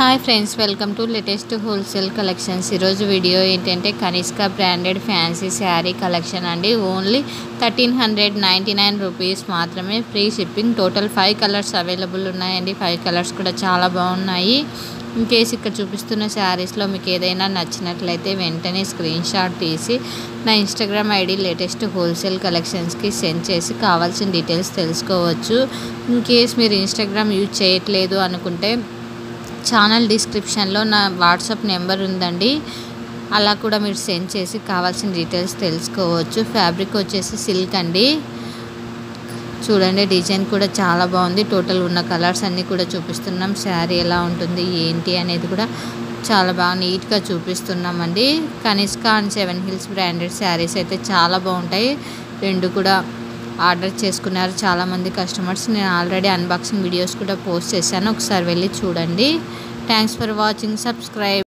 Hi friends, welcome to latest wholesale collections. ఈరోజు video ఏంటంటే Kanishka branded fancy sari collection అండి. Only 1399 rupees మాత్రమే, free shipping. Total 5 colours available ఉన్నాయండి. 5 colours కూడా చాలా బాగున్నాయి. ఇన్ కేస్ ఇక్కడ చూపిస్తున్న శారీస్లో మీకు ఏదైనా నచ్చినట్లయితే వెంటనే స్క్రీన్ షాట్ తీసి నా ఇన్స్టాగ్రామ్ ఐడి లేటెస్ట్ హోల్సేల్ కలెక్షన్స్కి సెండ్ చేసి కావాల్సిన డీటెయిల్స్ తెలుసుకోవచ్చు. ఇన్ కేస్ మీరు ఇన్స్టాగ్రామ్ యూజ్ చేయట్లేదు అనుకుంటే ఛానల్ డిస్క్రిప్షన్లో నా వాట్సాప్ నెంబర్ ఉందండి. అలా కూడా మీరు సెండ్ చేసి కావాల్సిన డీటెయిల్స్ తెలుసుకోవచ్చు. ఫ్యాబ్రిక్ వచ్చేసి సిల్క్ అండి. చూడండి, డిజైన్ కూడా చాలా బాగుంది. టోటల్ ఉన్న కలర్స్ అన్నీ కూడా చూపిస్తున్నాం. శారీ ఎలా ఉంటుంది ఏంటి అనేది కూడా చాలా బాగా నీట్గా చూపిస్తున్నామండి. Kanishka and 7 hills branded saris అయితే చాలా బాగుంటాయి. రెండు కూడా ఆర్డర్ చేసుకున్నారు చాలామంది కస్టమర్స్. నేను ఆల్రెడీ అన్బాక్సింగ్ వీడియోస్ కూడా పోస్ట్ చేశాను, ఒకసారి వెళ్ళి చూడండి. Thanks for watching. సబ్స్క్రైబ్.